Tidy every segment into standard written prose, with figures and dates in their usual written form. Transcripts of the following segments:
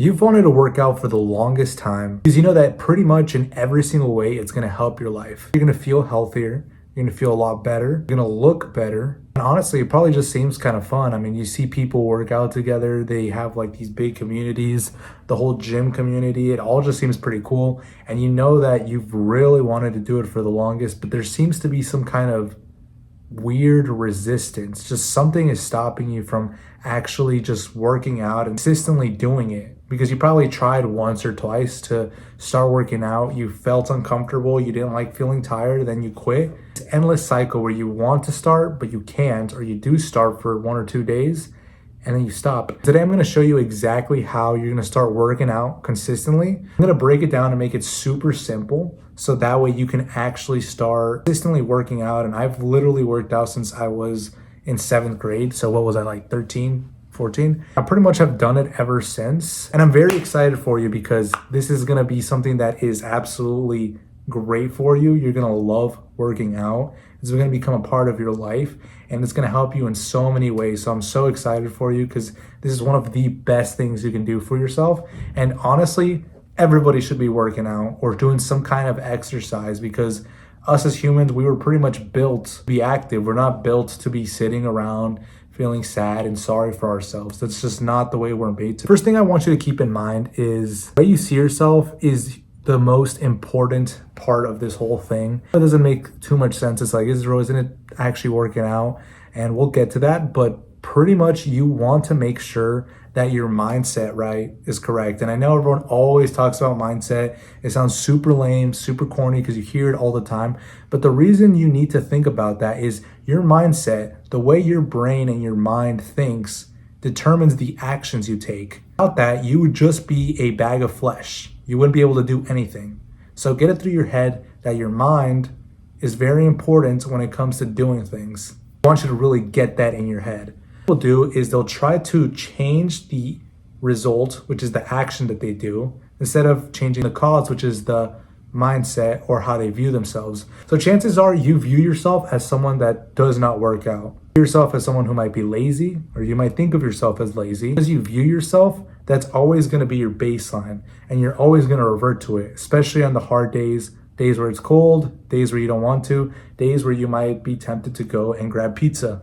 You've wanted to work out for the longest time because you know that pretty much in every single way it's going to help your life. You're going to feel healthier, you're going to feel a lot better, you're going to look better. And honestly, it probably just seems kind of fun. I mean, you see people work out together, they have like these big communities, the whole gym community, it all just seems pretty cool. And you know that you've really wanted to do it for the longest, but there seems to be some kind of weird resistance. Just something is stopping you from actually just working out and consistently doing it because you probably tried once or twice to start working out. You felt uncomfortable, you didn't like feeling tired, then you quit. It's an endless cycle where you want to start, but you can't, or you do start for 1 or 2 days and then you stop. Today, I'm going to show you exactly how you're going to start working out consistently. I'm going to break it down and make it super simple so that way you can actually start consistently working out. And I've literally worked out since I was in 7th grade. So what was I, like 13, 14? I pretty much have done it ever since. And I'm very excited for you because this is going to be something that is absolutely great for you. You're going to love working out. It's going to become a part of your life and it's going to help you in so many ways. So I'm so excited for you because this is one of the best things you can do for yourself. And honestly, everybody should be working out or doing some kind of exercise because us as humans, we were pretty much built to be active. We're not built to be sitting around feeling sad and sorry for ourselves. That's just not the way we're made to. First thing I want you to keep in mind is the way you see yourself is the most important part of this whole thing. It doesn't make too much sense. It's like, isn't it actually working out? And we'll get to that, but pretty much you want to make sure that your mindset, right, is correct. And I know everyone always talks about mindset. It sounds super lame, super corny because you hear it all the time. But the reason you need to think about that is your mindset, the way your brain and your mind thinks, determines the actions you take. Without that, you would just be a bag of flesh. You wouldn't be able to do anything. So get it through your head that your mind is very important when it comes to doing things. I want you to really get that in your head. What they'll do is they'll try to change the result, which is the action that they do, instead of changing the cause, which is the mindset or how they view themselves. So chances are you view yourself as someone that does not work out. You view yourself as someone who might be lazy, or you might think of yourself as lazy. As you view yourself, that's always going to be your baseline, and you're always going to revert to it, especially on the hard days, days where it's cold, days where you don't want to, days where you might be tempted to go and grab pizza,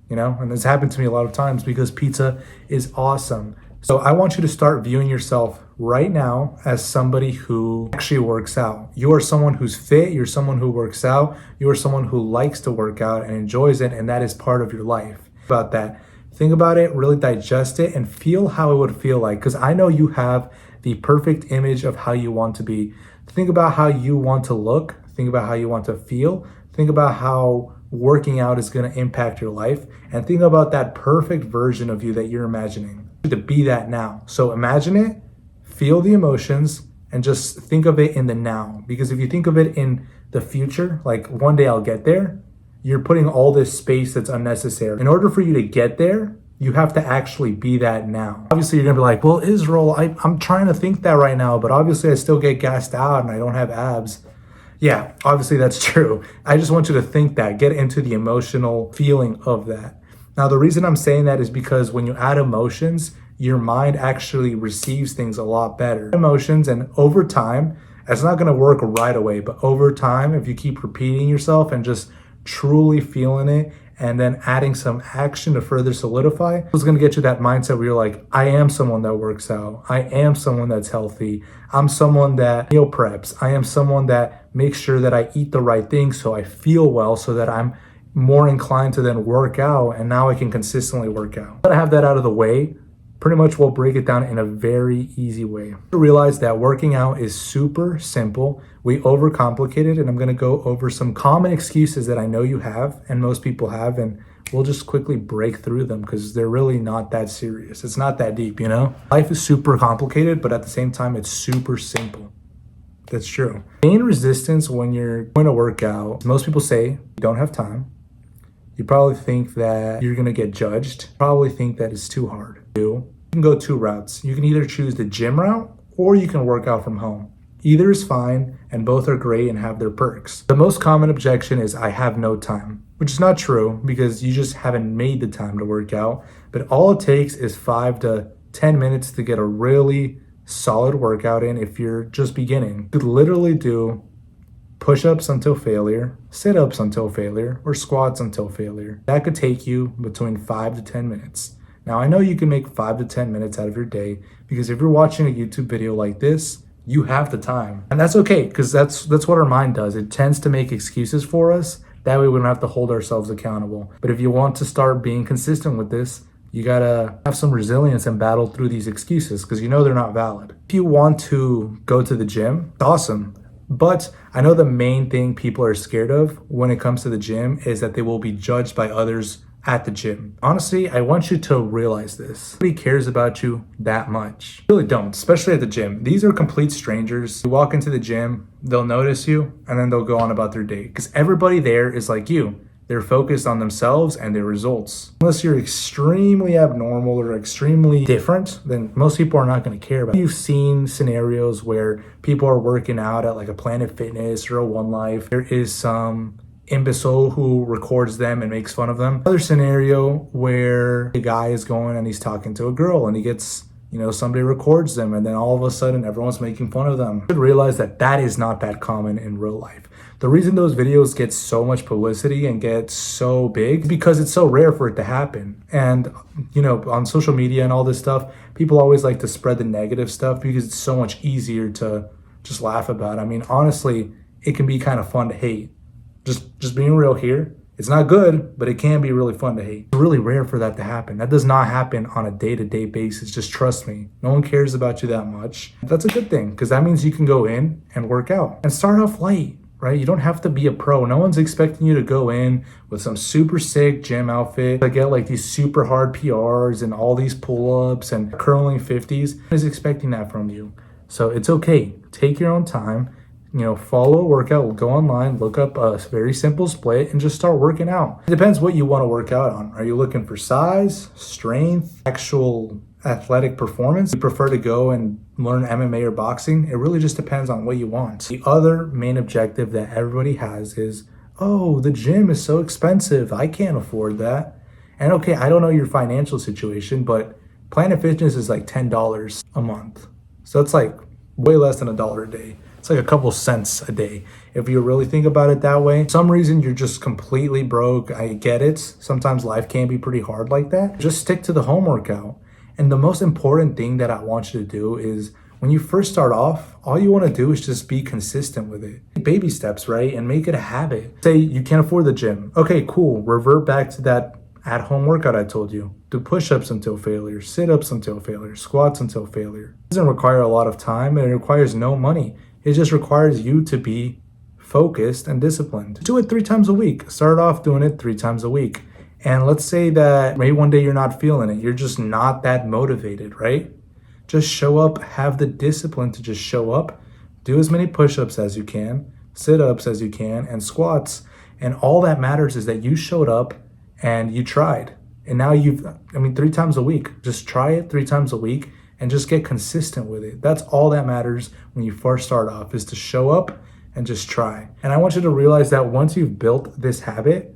and this happened to me a lot of times because pizza is awesome. So I want you to start viewing yourself right now as somebody who actually works out. You are someone who's fit, you're someone who works out, you are someone who likes to work out and enjoys it, and that is part of your life. About that. Think about it, really digest it, and feel how it would feel like. Because I know you have the perfect image of how you want to be. Think about how you want to look. Think about how you want to feel. Think about how working out is going to impact your life. And think about that perfect version of you that you're imagining. To be that now. So imagine it, feel the emotions, and just think of it in the now. Because if you think of it in the future, like one day I'll get there, you're putting all this space that's unnecessary. In order for you to get there, you have to actually be that now. Obviously, you're gonna be like, well, Israel, I'm trying to think that right now, but obviously I still get gassed out and I don't have abs. Yeah, obviously that's true. I just want you to think that, get into the emotional feeling of that. Now, the reason I'm saying that is because when you add emotions, your mind actually receives things a lot better. Emotions, and over time, it's not gonna work right away, but over time, if you keep repeating yourself and just truly feeling it and then adding some action to further solidify, it's going to get you that mindset where you're like, I am someone that works out. I am someone that's healthy. I'm someone that meal preps. I am someone that makes sure that I eat the right things so I feel well, so that I'm more inclined to then work out, and now I can consistently work out. But I have that out of the way. Pretty much we'll break it down in a very easy way. You realize that working out is super simple. We overcomplicate it, and I'm gonna go over some common excuses that I know you have and most people have, and we'll just quickly break through them because they're really not that serious. It's not that deep, Life is super complicated, but at the same time, it's super simple. That's true. Main resistance when you're going to work out, most people say you don't have time. You probably think that you're gonna get judged. Probably think that it's too hard. You can go 2 routes. You can either choose the gym route or you can work out from home. Either is fine and both are great and have their perks. The most common objection is I have no time, which is not true because you just haven't made the time to work out. But all it takes is 5 to 10 minutes to get a really solid workout in if you're just beginning. You could literally do push-ups until failure, sit-ups until failure, or squats until failure. That could take you between 5 to 10 minutes. Now, I know you can make 5 to 10 minutes out of your day because if you're watching a YouTube video like this, you have the time. And that's okay, because that's what our mind does. It tends to make excuses for us. That way we don't have to hold ourselves accountable. But if you want to start being consistent with this, you gotta have some resilience and battle through these excuses because you know they're not valid. If you want to go to the gym, it's awesome. But I know the main thing people are scared of when it comes to the gym is that they will be judged by others at the gym. Honestly, I want you to realize this. Nobody cares about you that much. Really don't, especially at the gym. These are complete strangers. You walk into the gym, they'll notice you, and then they'll go on about their day. Because everybody there is like you. They're focused on themselves and their results. Unless you're extremely abnormal or extremely different, then most people are not going to care about it. You've seen scenarios where people are working out at like a Planet Fitness or a One Life. There is some imbecile who records them and makes fun of them. Another scenario where a guy is going and he's talking to a girl and he gets, somebody records them and then all of a sudden everyone's making fun of them. You should realize that that is not that common in real life. The reason those videos get so much publicity and get so big is because it's so rare for it to happen. And, on social media and all this stuff, people always like to spread the negative stuff because it's so much easier to just laugh about. I mean, honestly, it can be kind of fun to hate. Just being real here, it's not good, but it can be really fun to hate. It's really rare for that to happen. That does not happen on a day-to-day basis. Just trust me. No one cares about you that much. That's a good thing because that means you can go in and work out and start off light, right? You don't have to be a pro. No one's expecting you to go in with some super sick gym outfit to get like these super hard PRs and all these pull-ups and curling 50s. No one is expecting that from you. So it's okay. Take your own time. Follow a workout, go online, look up a very simple split and just start working out. It depends what you want to work out on. Are you looking for size, strength, actual athletic performance? You prefer to go and learn MMA or boxing? It really just depends on what you want. The other main objective that everybody has is, oh, the gym is so expensive. I can't afford that. And okay, I don't know your financial situation, but Planet Fitness is like $10 a month. So it's like way less than $1 a day. It's like a couple cents a day. If you really think about it that way, for some reason you're just completely broke. I get it. Sometimes life can be pretty hard like that. Just stick to the home workout. And the most important thing that I want you to do is when you first start off, all you want to do is just be consistent with it. Baby steps, right? And make it a habit. Say you can't afford the gym. Okay, cool. Revert back to that at-home workout I told you. Do push-ups until failure, sit-ups until failure, squats until failure. It doesn't require a lot of time and it requires no money. It just requires you to be focused and disciplined. Do it 3 times a week. Start off doing it 3 times a week. And let's say that maybe one day you're not feeling it. You're just not that motivated, right? Just show up, have the discipline to just show up, do as many push-ups as you can, sit-ups as you can, and squats. And all that matters is that you showed up and you tried. And now 3 times a week. Just try it 3 times a week and just get consistent with it. That's all that matters when you first start off, is to show up and just try. And I want you to realize that once you've built this habit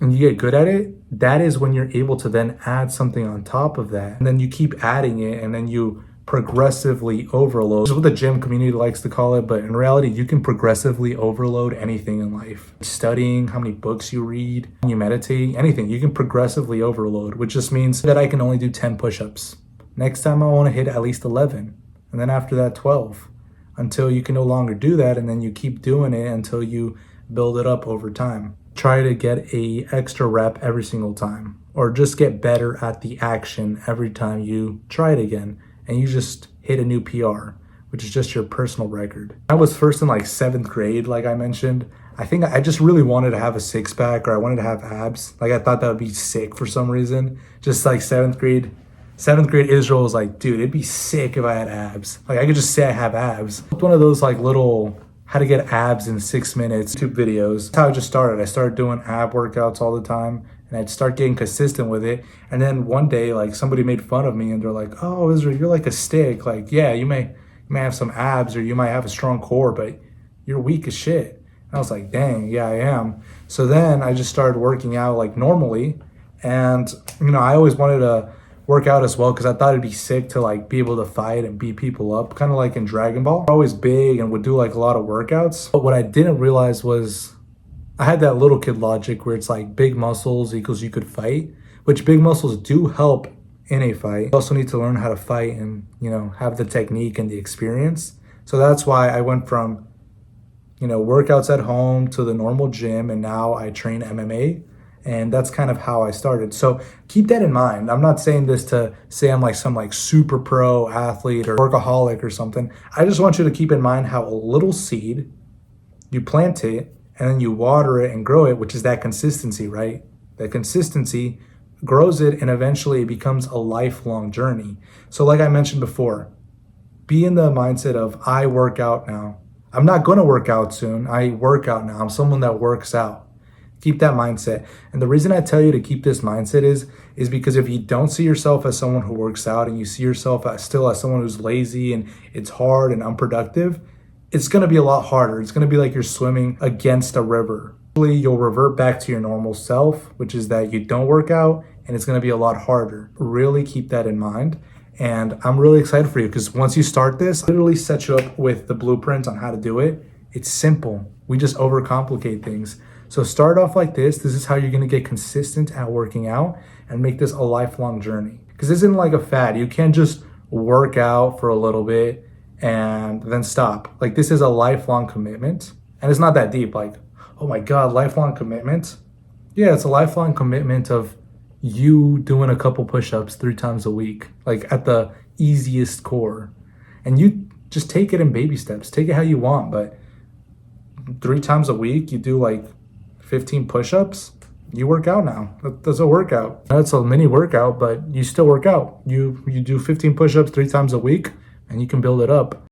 and you get good at it, that is when you're able to then add something on top of that. And then you keep adding it and then you progressively overload. This is what the gym community likes to call it, but in reality, you can progressively overload anything in life. Studying, how many books you read, you meditate, anything. You can progressively overload, which just means that I can only do 10 push-ups. Next time I want to hit at least 11, and then after that 12, until you can no longer do that, and then you keep doing it until you build it up over time. Try to get a extra rep every single time, or just get better at the action every time you try it again, and you just hit a new PR, which is just your personal record. I was first in like 7th grade, like I mentioned. I think I just really wanted to have a 6-pack, or I wanted to have abs. Like I thought that would be sick for some reason. Just like 7th grade Israel was like, dude, it'd be sick if I had abs. Like I could just say I have abs. One of those like little how to get abs in 6 minutes YouTube videos. That's how I just started. I started doing ab workouts all the time and I'd start getting consistent with it. And then one day like somebody made fun of me and they're like, oh, Israel, you're like a stick. Like, yeah, you may have some abs or you might have a strong core, but you're weak as shit. And I was like, dang, yeah, I am. So then I just started working out like normally. And, I always wanted to work out as well because I thought it'd be sick to like be able to fight and beat people up, kind of like in Dragon Ball. I'm always big and would do like a lot of workouts. But what I didn't realize was I had that little kid logic where it's like big muscles equals you could fight, which big muscles do help in a fight. You also need to learn how to fight and, have the technique and the experience. So that's why I went from, workouts at home to the normal gym, and now I train MMA. And that's kind of how I started. So keep that in mind. I'm not saying this to say I'm like some like super pro athlete or workaholic or something. I just want you to keep in mind how a little seed, you plant it and then you water it and grow it, which is that consistency, right? That consistency grows it and eventually it becomes a lifelong journey. So like I mentioned before, be in the mindset of I work out now. I'm not going to work out soon. I work out now. I'm someone that works out. Keep that mindset. And the reason I tell you to keep this mindset is because if you don't see yourself as someone who works out and you see yourself still as someone who's lazy and it's hard and unproductive, it's going to be a lot harder. It's going to be like you're swimming against a river. You'll revert back to your normal self, which is that you don't work out, and it's going to be a lot harder. Really keep that in mind. And I'm really excited for you because once you start this, I literally set you up with the blueprint on how to do it. It's simple. We just overcomplicate things. So start off like this. This is how you're going to get consistent at working out and make this a lifelong journey. Because this isn't like a fad. You can't just work out for a little bit and then stop. Like, this is a lifelong commitment. And it's not that deep. Like, oh my God, lifelong commitment. Yeah, it's a lifelong commitment of you doing a couple push-ups 3 times a week, like at the easiest core. And you just take it in baby steps. Take it how you want, but 3 times a week, you do like 15 push-ups, you work out now. That's a workout. That's a mini workout, but you still work out. You do 15 push-ups 3 times a week and you can build it up.